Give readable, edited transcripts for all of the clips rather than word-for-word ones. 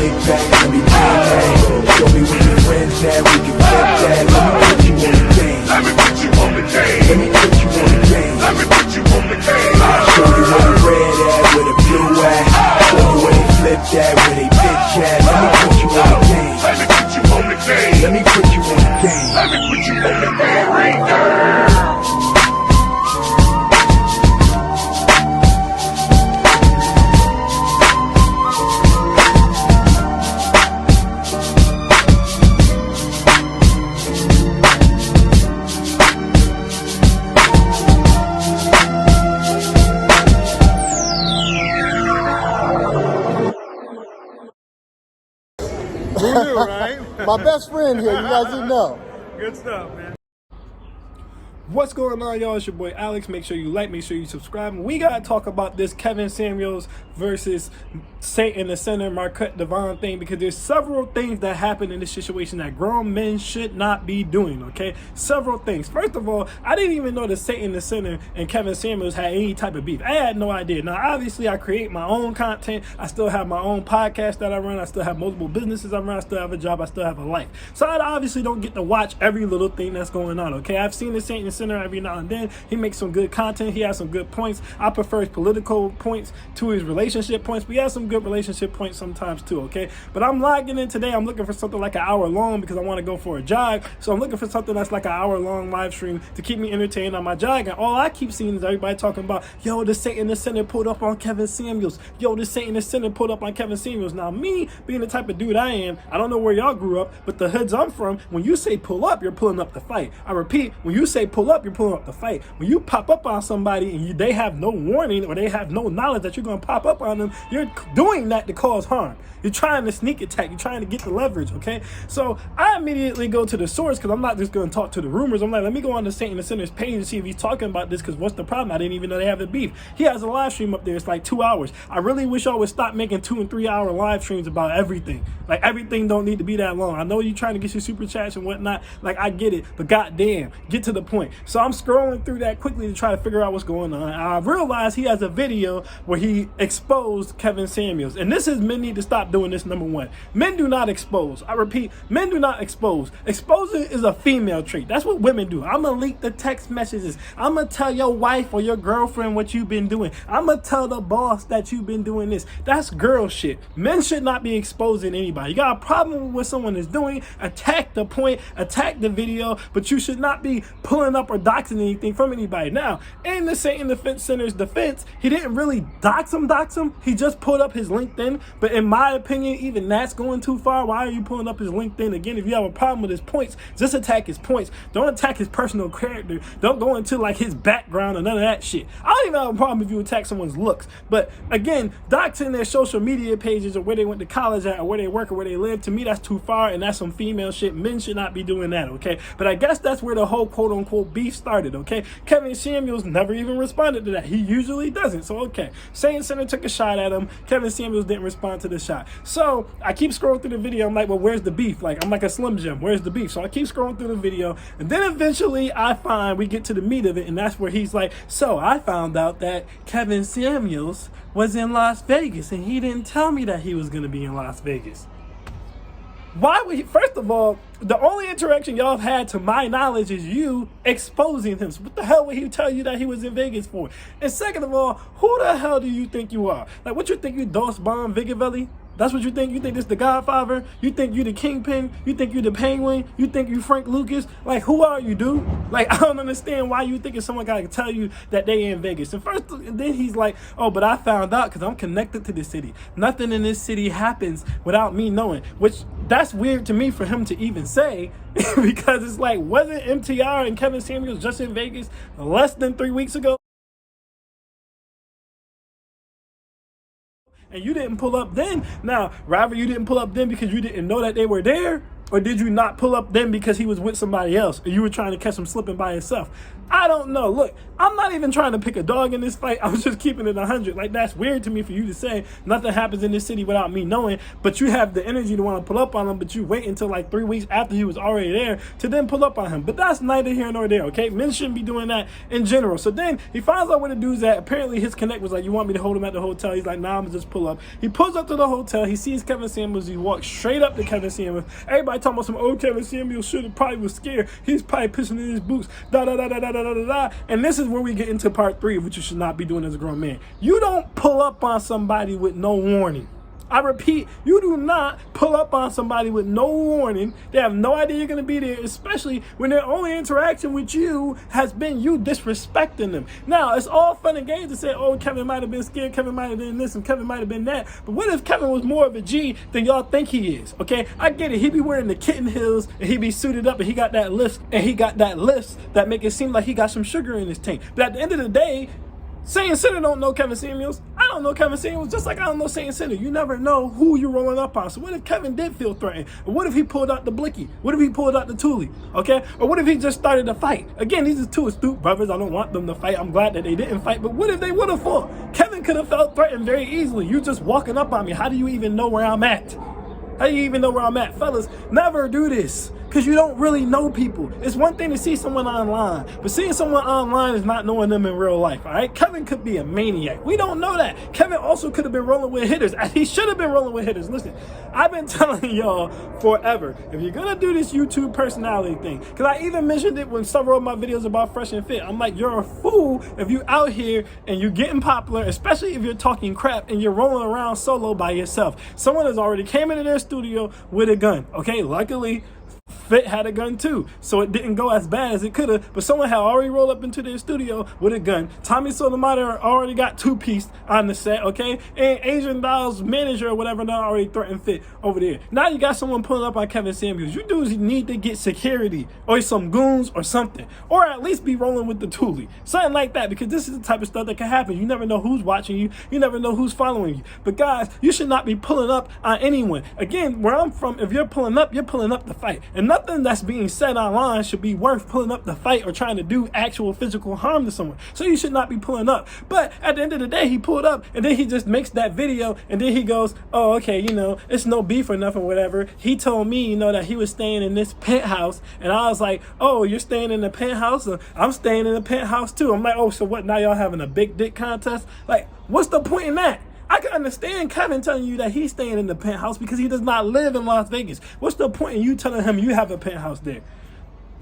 big bag, let me bang bang. Show me where your friends at, we can flip that. Let me put you on the game. Let me put you on the game. Let me put you on the game. Let me put you on the game. I'll show you where the red at, where the blue at. Show you where they flip that, where they bitch at. Let me put you on the game. Let me put you on the game. Let me put you on the game. Let me put you on the game right now. Who knew, right? My best friend here, you guys didn't know. Good stuff, man. What's going on, y'all? It's your boy Alex. Make sure you like, make sure you subscribe. We gotta talk about this Kevin Samuels versus Saint in the Center, Marquette Devon thing, because there's several things that happen in this situation that grown men should not be doing, okay? Several things. First of all, I didn't even know that Saint in the Center and Kevin Samuels had any type of beef. I had no idea. Now, obviously, I create my own content. I still have my own podcast that I run. I still have multiple businesses I run. I still have a job. I still have a life. So I obviously don't get to watch every little thing that's going on, okay? I've seen the Saint in the Center every now and then. He makes some good content. He has some good points. I prefer his political points to his relationship points, but he has some good relationship points sometimes too, okay? But I'm logging in today. I'm looking for something like an hour long because I want to go for a jog. So I'm looking for something that's like an hour long live stream to keep me entertained on my jog. And all I keep seeing is everybody talking about, yo, the Saint in the Center pulled up on Kevin Samuels. Yo, the Saint in the Center pulled up on Kevin Samuels. Now, me being the type of dude I am, I don't know where y'all grew up, but the hoods I'm from, when you say pull up, you're pulling up the fight. I repeat, when you say pull up, you're pulling up the fight. When you pop up on somebody and they have no warning or they have no knowledge that you're going to pop up on them, you're doing that to cause harm. You're trying to sneak attack. You're trying to get the leverage, okay? So I immediately go to the source because I'm not just going to talk to the rumors. I'm like, let me go on the Saint in the Center's page and see if he's talking about this, because what's the problem? I didn't even know they have a beef. He has a live stream up there. It's like 2 hours. I really wish y'all would stop making 2 and 3 hour live streams about everything. Like, everything don't need to be that long. I know you're trying to get your super chats and whatnot. Like, I get it, but goddamn, get to the point. So I'm scrolling through that quickly to try to figure out what's going on. I realized he has a video where he exposed Kevin Samuels. And this is, men need to stop doing this, number one. Men do not expose. I repeat, men do not expose. Exposing is a female trait. That's what women do. I'm going to leak the text messages. I'm going to tell your wife or your girlfriend what you've been doing. I'm going to tell the boss that you've been doing this. That's girl shit. Men should not be exposing anybody. You got a problem with what someone is doing, attack the point, attack the video, but you should not be pulling up or doxing anything from anybody. Now, in the Saint in the Center's defense, he didn't really dox him. He just pulled up his LinkedIn. But in my opinion, even that's going too far. Why are you pulling up his LinkedIn? Again, if you have a problem with his points, just attack his points. Don't attack his personal character. Don't go into like his background or none of that shit. I don't even have a problem if you attack someone's looks. But again, doxing their social media pages or where they went to college at or where they work or where they live, to me, that's too far, and that's some female shit. Men should not be doing that, okay? But I guess that's where the whole quote-unquote beef started, okay? Kevin Samuels never even responded to that. He usually doesn't, so okay. Saint Center took a shot at him. Kevin Samuels didn't respond to the shot. So I keep scrolling through the video. I'm like, well, where's the beef? Like, I'm like a Slim Jim. Where's the beef? So I keep scrolling through the video, and then eventually we get to the meat of it, and that's where he's like, so I found out that Kevin Samuels was in Las Vegas, and he didn't tell me that he was going to be in Las Vegas. Why would he? First of all, the only interaction y'all have had, to my knowledge, is you exposing him. So what the hell would he tell you that he was in Vegas for? And second of all, who the hell do you think you are? Like, what you think, you Dos Bon Vigavelli? That's what you think? You think this the Godfather? You think you the Kingpin? You think you the Penguin? You think you Frank Lucas? Like, who are you, dude? Like, I don't understand why you thinking someone got to tell you that they in Vegas. And then he's like, oh, but I found out because I'm connected to the city. Nothing in this city happens without me knowing, which that's weird to me for him to even say, because it's like, wasn't MTR and Kevin Samuels just in Vegas less than 3 weeks ago? And you didn't pull up then. Now, rather you didn't pull up then because you didn't know that they were there, or did you not pull up then because he was with somebody else and you were trying to catch him slipping by himself? I don't know. Look, I'm not even trying to pick a dog in this fight. I was just keeping it 100. Like, that's weird to me for you to say nothing happens in this city without me knowing, but you have the energy to want to pull up on him, but you wait until like 3 weeks after he was already there to then pull up on him. But that's neither here nor there, okay? Men shouldn't be doing that in general. So then he finds out where the dude's at. Apparently his connect was like, you want me to hold him at the hotel? He's like, nah, I'm gonna just pull up. He pulls up to the hotel. He sees Kevin Samuels. He walks straight up to Kevin Samuels. Everybody talking about some old Kevin Samuels should have probably was scared. He's probably pissing in his boots. Da da da da da da da da. And this is where we get into part 3 of what you should not be doing as a grown man. You don't pull up on somebody with no warning. I repeat, you do not pull up on somebody with no warning. They have no idea you're going to be there, especially when their only interaction with you has been you disrespecting them. Now, it's all fun and games to say, oh, Kevin might have been scared, Kevin might have been this, and Kevin might have been that. But what if Kevin was more of a G than y'all think he is, okay? I get it. He be wearing the kitten heels, and he be suited up, and he got that lift, that make it seem like he got some sugar in his tank. But at the end of the day, Satan Center don't know Kevin Samuels. I don't know Kevin Samuels, just like I don't know Satan Center. You never know who you're rolling up on. So what if Kevin did feel threatened? Or what if he pulled out the blicky? What if he pulled out the Thule? Okay? Or what if he just started a fight? Again, these are two astute brothers. I don't want them to fight. I'm glad that they didn't fight. But what if they would have fought? Kevin could have felt threatened very easily. You just walking up on me. How do you even know where I'm at? How do you even know where I'm at? Fellas, never do this, because you don't really know people. It's one thing to see someone online, but seeing someone online is not knowing them in real life, all right? Kevin could be a maniac. We don't know that. Kevin also could have been rolling with hitters. He should have been rolling with hitters. Listen, I've been telling y'all forever, if you're going to do this YouTube personality thing, because I even mentioned it when several of my videos about Fresh and Fit. I'm like, you're a fool if you out here and you're getting popular, especially if you're talking crap and you're rolling around solo by yourself. Someone has already came into their studio with a gun, okay? Luckily, Fit had a gun too, so it didn't go as bad as it could have, but someone had already rolled up into their studio with a gun. Tommy Sotomayor already got two-pieced on the set, okay? And Adrian Dial's manager or whatever now already threatened Fit over there. Now you got someone pulling up on Kevin Samuels. You dudes need to get security or some goons or something, or at least be rolling with the Thule. Something like that, because this is the type of stuff that can happen. You never know who's watching you. You never know who's following you. But guys, you should not be pulling up on anyone. Again, where I'm from, if you're pulling up the fight. And nothing that's being said online should be worth pulling up the fight or trying to do actual physical harm to someone. So you should not be pulling up. But at the end of the day, he pulled up and then he just makes that video and then he goes, oh, okay, you know, it's no beef or nothing, whatever. He told me, you know, that he was staying in this penthouse. And I was like, oh, you're staying in the penthouse? I'm staying in the penthouse too. I'm like, oh, so what, now y'all having a big dick contest? Like, what's the point in that? I can understand Kevin telling you that he's staying in the penthouse because he does not live in Las Vegas. What's the point in you telling him you have a penthouse there?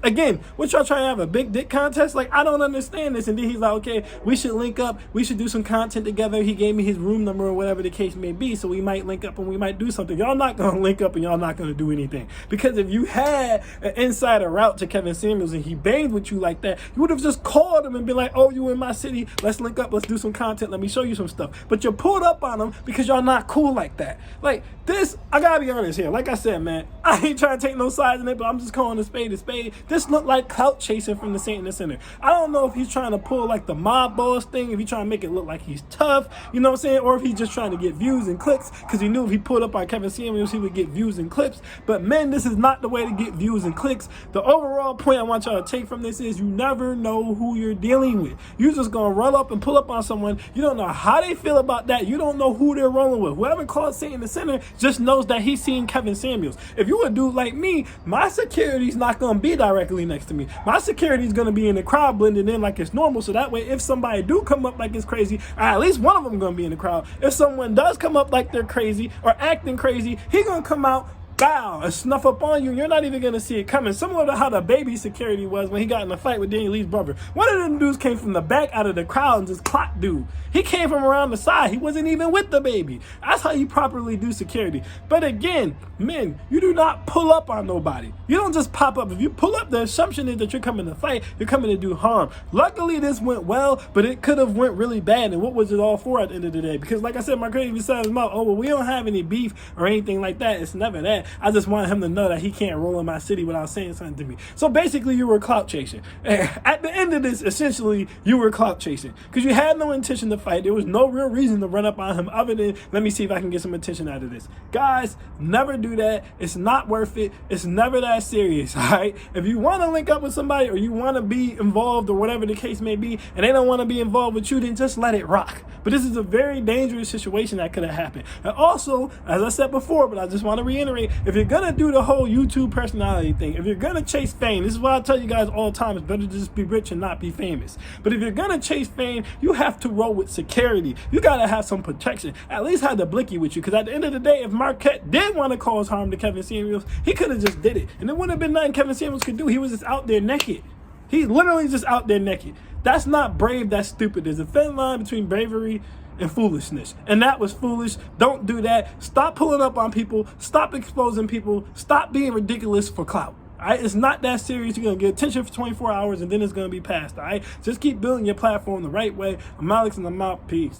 Again, what y'all trying to have a big dick contest? Like, I don't understand this. And then he's like, okay, we should link up. We should do some content together. He gave me his room number or whatever the case may be. So we might link up and we might do something. Y'all not going to link up and y'all not going to do anything. Because if you had an insider route to Kevin Samuels and he banged with you like that, you would have just called him and been like, oh, you in my city. Let's link up. Let's do some content. Let me show you some stuff. But you pulled up on him because y'all not cool like that. Like, this, I got to be honest here. Like I said, man, I ain't trying to take no sides in it, but I'm just calling a spade a spade. This looked like clout chasing from the Satan Center. I don't know if he's trying to pull like the mob boss thing, if he's trying to make it look like he's tough, you know what I'm saying? Or if he's just trying to get views and clicks because he knew if he pulled up on Kevin Samuels, he would get views and clips. But men, this is not the way to get views and clicks. The overall point I want y'all to take from this is you never know who you're dealing with. You're just going to run up and pull up on someone. You don't know how they feel about that. You don't know who they're rolling with. Whoever called Satan the Center just knows that he's seen Kevin Samuels. If you a dude like me, my security's not going to be directly next to me. My security is going to be in the crowd blended in like it's normal. So that way, if somebody do come up like it's crazy, or at least one of them going to be in the crowd. If someone does come up like they're crazy or acting crazy, he going to come out, bow, and snuff up on you, and you're not even going to see it coming. Similar to how the baby security was when he got in a fight with Danny Lee's brother. One of them dudes came from the back out of the crowd and just clocked dude. He came from around the side. He wasn't even with the baby. That's how you properly do security. But again, men, you do not pull up on nobody. You don't just pop up. If you pull up, the assumption is that you're coming to fight. You're coming to do harm. Luckily, this went well, but it could have went really bad. And what was it all for at the end of the day? Because like I said, my crazy said his mouth, oh, well, we don't have any beef or anything like that. It's never that. I just want him to know that he can't roll in my city without saying something to me. So basically, you were clout chasing. At the end of this, essentially, you were clout chasing because you had no intention to fight. There was no real reason to run up on him other than, let me see if I can get some attention out of this. Guys, never do that. It's not worth it. It's never that serious, all right? If you want to link up with somebody or you want to be involved or whatever the case may be, and they don't want to be involved with you, then just let it rock. But this is a very dangerous situation that could have happened. And also, as I said before, but I just want to reiterate, if you're going to do the whole YouTube personality thing, if you're going to chase fame, this is why I tell you guys all the time, it's better to just be rich and not be famous. But if you're going to chase fame, you have to roll with security. You got to have some protection. At least have the blicky with you, because at the end of the day, if Marquette did want to cause harm to Kevin Samuels, he could have just did it. And it wouldn't have been nothing Kevin Samuels could do. He was just out there naked. He's literally just out there naked. That's not brave, that's stupid. There's a thin line between bravery and foolishness. And that was foolish. Don't do that. Stop pulling up on people. Stop exposing people. Stop being ridiculous for clout. All right? It's not that serious. You're going to get attention for 24 hours and then it's going to be past. All right? Just keep building your platform the right way. I'm Alex and I'm out. Peace.